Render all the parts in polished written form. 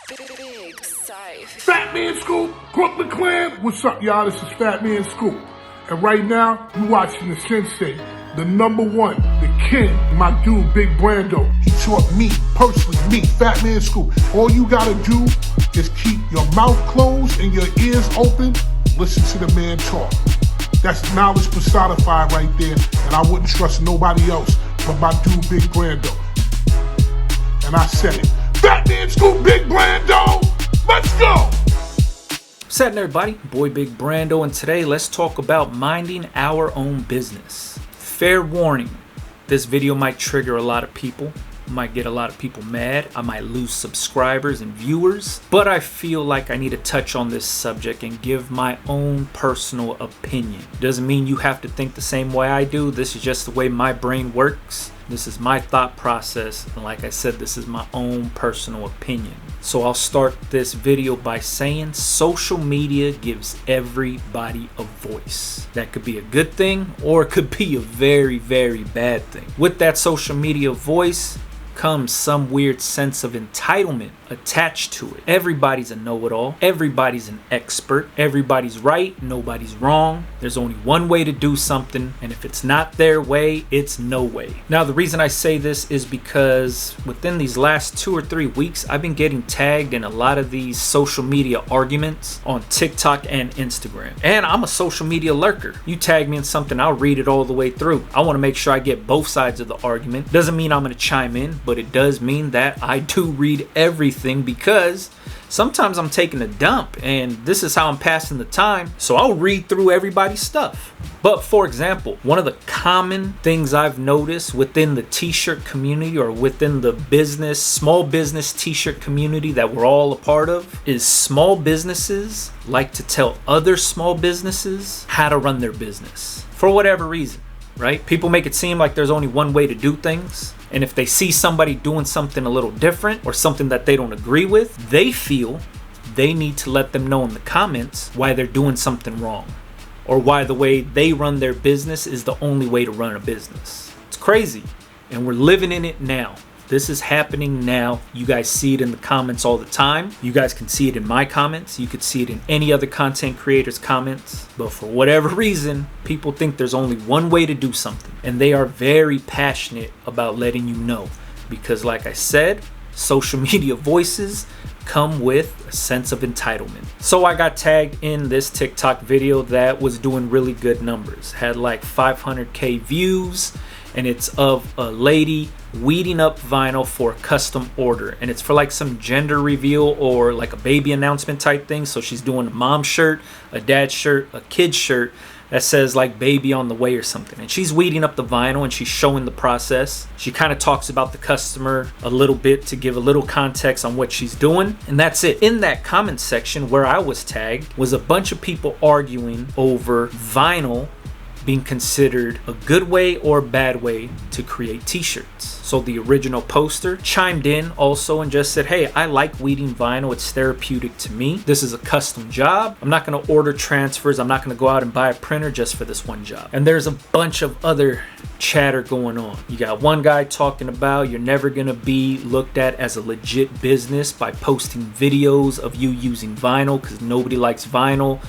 Big Safe. Fat Man Scoop, Brooklyn Clan. What's up, y'all? This is Fat Man Scoop. And right now, you watching the sensei, the number one, the king, my dude, Big Brando. He taught me, personally, me, Fat Man Scoop. All you gotta do is keep your mouth closed and your ears open. Listen to the man talk. That's knowledge personified right there. And I wouldn't trust nobody else but my dude, Big Brando. And I said it. Fat Man Scoop, Big Brando. Let's go. What's happening, everybody? Boy Big Brando, and today let's talk about minding our own business. Fair warning, this video might trigger a lot of people, might get a lot of people mad, I might lose subscribers and viewers, but I feel like I need to touch on this subject and give my own personal opinion. Doesn't mean you have to think the same way I do. This is just the way my brain works. This is my thought process, and like I said, this is my own personal opinion. So I'll start this video by saying social media gives everybody a voice. That could be a good thing, or it could be a very, very bad thing. With that social media voice comes some weird sense of entitlement attached to it. Everybody's a know-it-all. Everybody's an expert. Everybody's right. Nobody's wrong. There's only one way to do something, and if it's not their way, it's no way. Now, the reason I say this is because within these last 2 or 3 weeks, I've been getting tagged in a lot of these social media arguments on TikTok and Instagram. And I'm a social media lurker. You tag me in something, I'll read it all the way through. I want to make sure I get both sides of the argument. Doesn't mean I'm going to chime in, but it does mean that I do read everything, because sometimes I'm taking a dump and this is how I'm passing the time, so I'll read through everybody's stuff. But for example, one of the common things I've noticed within the t-shirt community, or within the business, small business t-shirt community that we're all a part of, is small businesses like to tell other small businesses how to run their business for whatever reason, right? People make it seem like there's only one way to do things. And if they see somebody doing something a little different, or something that they don't agree with, they feel they need to let them know in the comments why they're doing something wrong, or why the way they run their business is the only way to run a business. It's crazy, and we're living in it now. This is happening now. You guys see it in the comments all the time. You guys can see it in my comments. You could see it in any other content creator's comments. But for whatever reason, people think there's only one way to do something. And they are very passionate about letting you know. Because like I said, social media voices come with a sense of entitlement. So I got tagged in this TikTok video that was doing really good numbers. Had like 500K views. And it's of a lady weeding up vinyl for a custom order, and it's for like some gender reveal or like a baby announcement type thing. So she's doing a mom shirt, a dad shirt, a kid shirt that says like baby on the way or something, and she's weeding up the vinyl and she's showing the process. She kind of talks about the customer a little bit to give a little context on what she's doing, and that's it. In that comment section where I was tagged was a bunch of people arguing over vinyl being considered a good way or bad way to create t-shirts. So the original poster chimed in also and just said, hey, I like weeding vinyl. It's therapeutic to me. This is a custom job. I'm not going to order transfers. I'm not going to go out and buy a printer just for this one job. And there's a bunch of other chatter going on. You got one guy talking about you're never going to be looked at as a legit business by posting videos of you using vinyl, because nobody likes vinyl.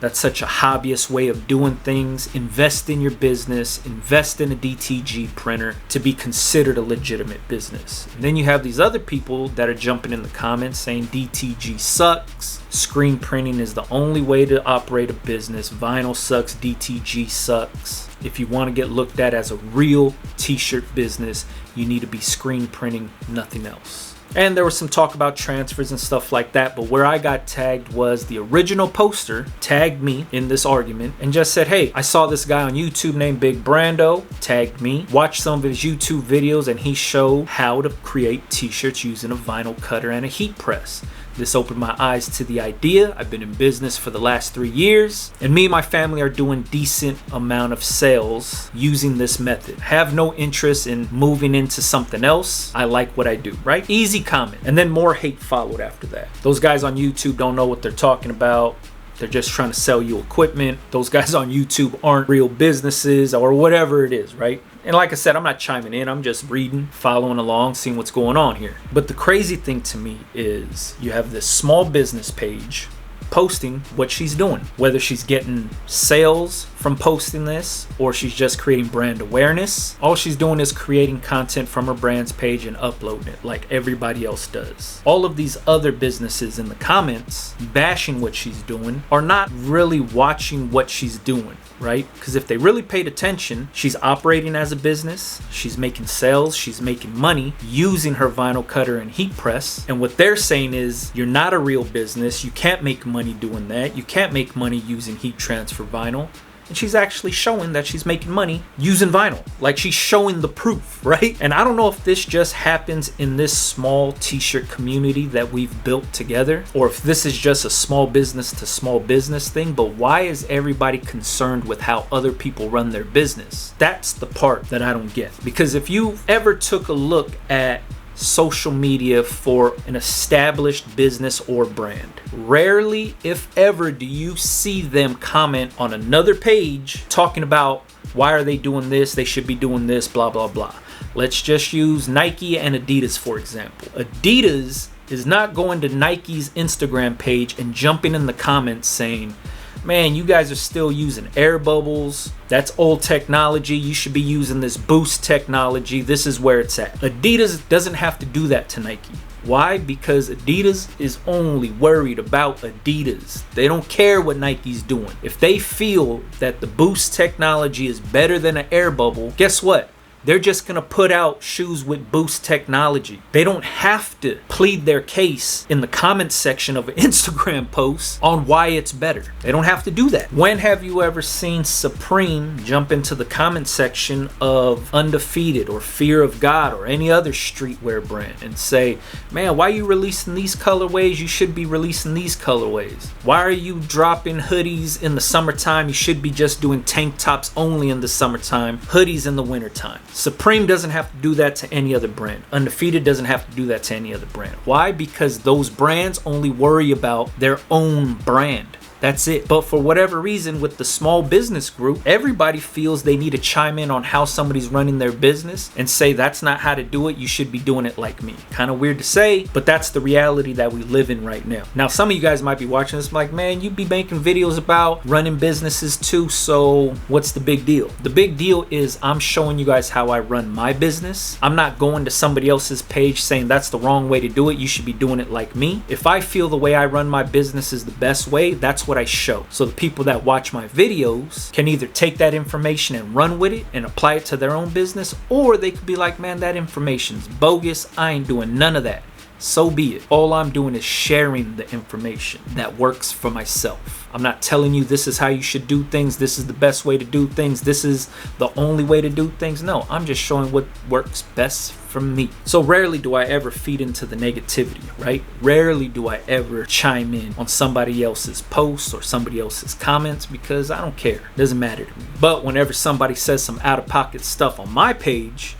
That's such a hobbyist way of doing things. Invest in your business, invest in a DTG printer to be considered a legitimate business. And then you have these other people that are jumping in the comments saying DTG sucks, screen printing is the only way to operate a business, vinyl sucks, DTG sucks. If you want to get looked at as a real t-shirt business, you need to be screen printing, nothing else. And there was some talk about transfers and stuff like that, but where I got tagged was the original poster tagged me in this argument and just said, hey, I saw this guy on YouTube named Big Brando, tagged me, watched some of his YouTube videos, and he showed how to create t-shirts using a vinyl cutter and a heat press. This opened my eyes to the idea. I've been in business for the last 3 years, and me and my family are doing decent amount of sales using this method. Have no interest in moving into something else. I like what I do, right? Easy comment. And then more hate followed after that. Those guys on YouTube don't know what they're talking about. They're just trying to sell you equipment. Those guys on YouTube aren't real businesses, or whatever it is, right? And like I said, I'm not chiming in. I'm just reading, following along, seeing what's going on here. But the crazy thing to me is you have this small business page posting what she's doing, whether she's getting sales from posting this or she's just creating brand awareness. All she's doing is creating content from her brand's page and uploading it like everybody else does. All of these other businesses in the comments bashing what she's doing are not really watching what she's doing, right? Because if they really paid attention, she's operating as a business, she's making sales, she's making money using her vinyl cutter and heat press. And what they're saying is, you're not a real business, you can't make money doing that, you can't make money using heat transfer vinyl. And she's actually showing that she's making money using vinyl. Like, she's showing the proof, right? And I don't know if this just happens in this small t-shirt community that we've built together, or if this is just a small business to small business thing, but why is everybody concerned with how other people run their business? That's the part that I don't get. Because if you ever took a look at social media for an established business or brand, rarely, if ever, do you see them comment on another page talking about why are they doing this, they should be doing this, blah blah blah. Let's just use Nike and Adidas for example. Adidas is not going to Nike's Instagram page and jumping in the comments saying, man, you guys are still using air bubbles. That's old technology. You should be using this boost technology. This is where it's at. Adidas doesn't have to do that to Nike. Why? Because Adidas is only worried about Adidas. They don't care what Nike's doing. If they feel that the boost technology is better than an air bubble, guess what? They're just gonna put out shoes with boost technology. They don't have to plead their case in the comments section of an Instagram post on why it's better. They don't have to do that. When have you ever seen Supreme jump into the comment section of Undefeated or Fear of God or any other streetwear brand and say, man, why are you releasing these colorways? You should be releasing these colorways. Why are you dropping hoodies in the summertime? You should be just doing tank tops only in the summertime, hoodies in the wintertime. Supreme doesn't have to do that to any other brand. Undefeated doesn't have to do that to any other brand. Why? Because those brands only worry about their own brand. That's it. But for whatever reason, with the small business group, everybody feels they need to chime in on how somebody's running their business and say, that's not how to do it. You should be doing it like me. Kind of weird to say, but that's the reality that we live in right now. Now, some of you guys might be watching this like, man, you be making videos about running businesses too. So what's the big deal? The big deal is I'm showing you guys how I run my business. I'm not going to somebody else's page saying that's the wrong way to do it. You should be doing it like me. If I feel the way I run my business is the best way, that's what I show. So the people that watch my videos can either take that information and run with it and apply it to their own business, or they could be like, man, that information's bogus. I ain't doing none of that. So be it. All I'm doing is sharing the information that works for myself. I'm not telling you this is how you should do things. This is the best way to do things. This is the only way to do things. No, I'm just showing what works best for me. So rarely do I ever feed into the negativity, right? Rarely do I ever chime in on somebody else's posts or somebody else's comments because I don't care. It doesn't matter to me. But whenever somebody says some out-of-pocket stuff on my page,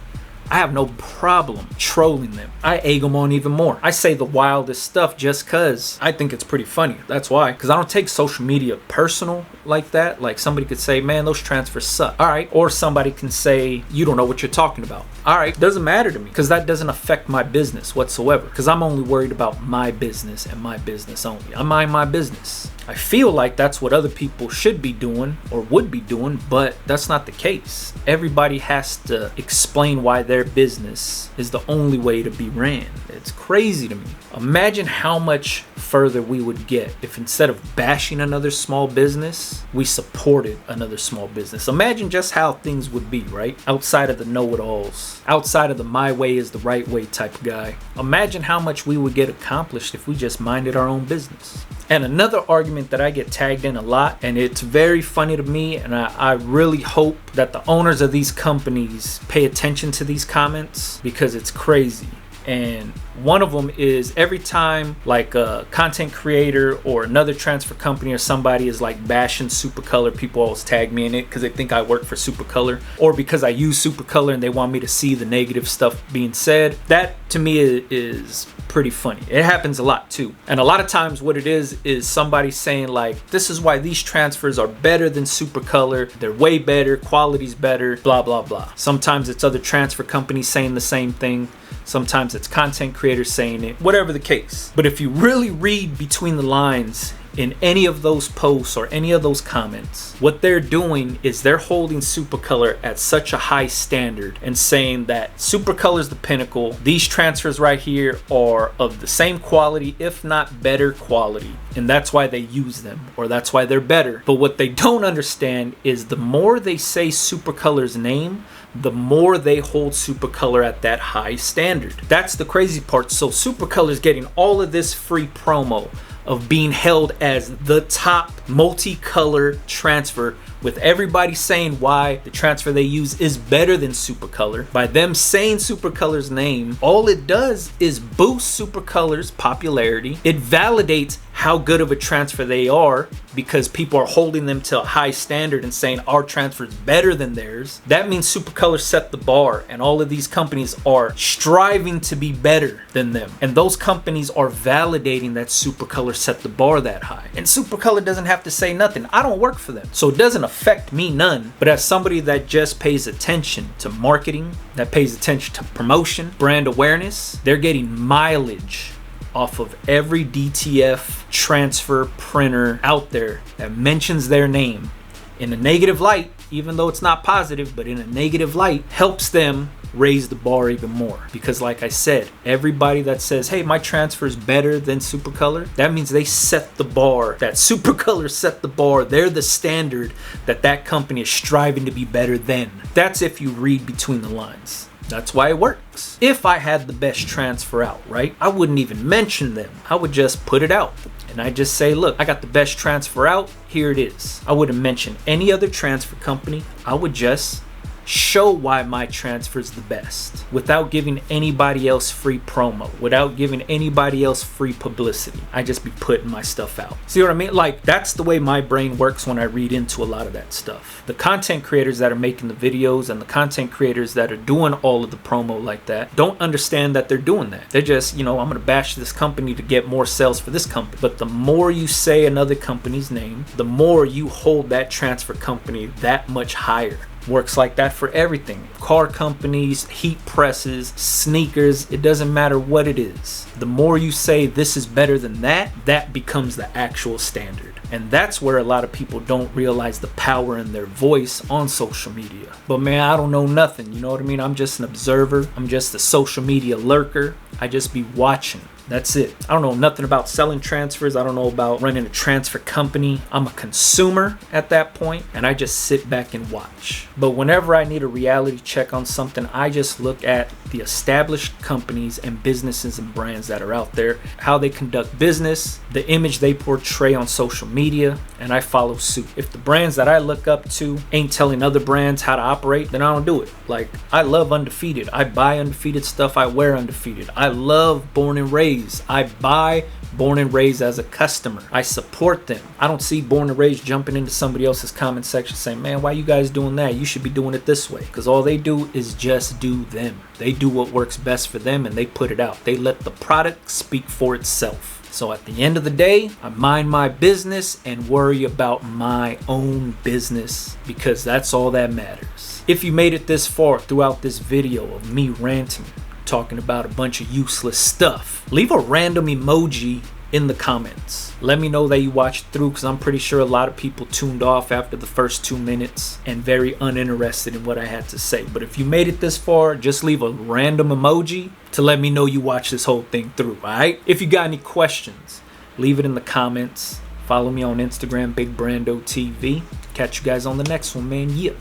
I have no problem trolling them. I egg them on even more. I say the wildest stuff just cause I think it's pretty funny. That's why. Cause I don't take social media personal like that. Like somebody could say, man, those transfers suck. All right. Or somebody can say, you don't know what you're talking about. All right. Doesn't matter to me because that doesn't affect my business whatsoever. Cause I'm only worried about my business and my business only. I mind my business. I feel like that's what other people should be doing or would be doing, but that's not the case. Everybody has to explain why their business is the only way to be ran. It's crazy to me. Imagine how much further we would get if instead of bashing another small business, we supported another small business. Imagine just how things would be, right? Outside of the know-it-alls, outside of the my way is the right way type guy. Imagine how much we would get accomplished if we just minded our own business. And another argument that I get tagged in a lot, and it's very funny to me, and I really hope that the owners of these companies pay attention to these comments because it's crazy. And one of them is every time like a content creator or another transfer company or somebody is like bashing Supacolor, people always tag me in it because they think I work for Supacolor or because I use Supacolor and they want me to see the negative stuff being said. That to me is pretty funny. It happens a lot too. And a lot of times what it is somebody saying like, this is why these transfers are better than Supacolor. They're way better, quality's better, blah, blah, blah. Sometimes it's other transfer companies saying the same thing. Sometimes it's content creators saying it, whatever the case. But if you really read between the lines in any of those posts or any of those comments, what they're doing is they're holding Supacolor at such a high standard and saying that Supacolor is the pinnacle. These transfers right here are of the same quality, if not better quality. And that's why they use them, or that's why they're better. But what they don't understand is the more they say Supacolor's name, the more they hold Supacolor at that high standard. That's the crazy part. So Supacolor is getting all of this free promo of being held as the top multicolor transfer, with everybody saying why the transfer they use is better than Supacolor. By them saying Supacolor's name, all it does is boost Supacolor's popularity. It validates how good of a transfer they are because people are holding them to a high standard and saying our transfer is better than theirs. That means Supacolor set the bar, and all of these companies are striving to be better than them. And those companies are validating that Supacolor set the bar that high. And Supacolor doesn't have to say nothing. I don't work for them, so it doesn't affect me none. But as somebody that just pays attention to marketing, that pays attention to promotion, brand awareness, they're getting mileage off of every DTF transfer printer out there that mentions their name in a negative light, even though it's not positive, but in a negative light, helps them raise the bar even more. Because like I said, everybody that says, hey, my transfer is better than Supacolor, that means they set the bar, that Supacolor set the bar. They're the standard that that company is striving to be better than. That's if you read between the lines. That's why it works. If I had the best transfer out, right, I wouldn't even mention them. I would just put it out. And I just say, look, I got the best transfer out. Here it is. I wouldn't mention any other transfer company. I would just show why my transfer is the best without giving anybody else free promo, without giving anybody else free publicity. I just be putting my stuff out. See what I mean? Like, that's the way my brain works when I read into a lot of that stuff. The content creators that are making the videos and the content creators that are doing all of the promo like that don't understand that they're doing that. They're just, you know, I'm gonna bash this company to get more sales for this company. But the more you say another company's name, the more you hold that transfer company that much higher. Works like that for everything. Car companies, heat presses, sneakers, it doesn't matter what it is. The more you say this is better than that, that becomes the actual standard. And that's where a lot of people don't realize the power in their voice on social media. But man, I don't know nothing, you know what I mean? I'm just an observer. I'm just a social media lurker. I just be watching. That's it. I don't know nothing about selling transfers. I don't know about running a transfer company. I'm a consumer at that point, and I just sit back and watch. But whenever I need a reality check on something, I just look at the established companies and businesses and brands that are out there, how they conduct business, the image they portray on social media, and I follow suit. If the brands that I look up to ain't telling other brands how to operate, then I don't do it. Like, I love Undefeated. I buy Undefeated stuff. I wear Undefeated. I love Born and Raised. I buy Born and Raised as a customer. I support them. I don't see Born and Raised jumping into somebody else's comment section saying, man, why you guys doing that? You should be doing it this way. Because all they do is just do them. They do what works best for them and they put it out. They let the product speak for itself. So at the end of the day, I mind my business and worry about my own business, because that's all that matters. If you made it this far throughout this video of me ranting, talking about a bunch of useless stuff, leave a random emoji in the comments. Let me know that you watched through, because I'm pretty sure a lot of people tuned off after the first 2 minutes and very uninterested in what I had to say. But if you made it this far, just leave a random emoji to let me know you watched this whole thing through, alright? If you got any questions, leave it in the comments. Follow me on Instagram, Big Brando TV. Catch you guys on the next one, man. Yeah.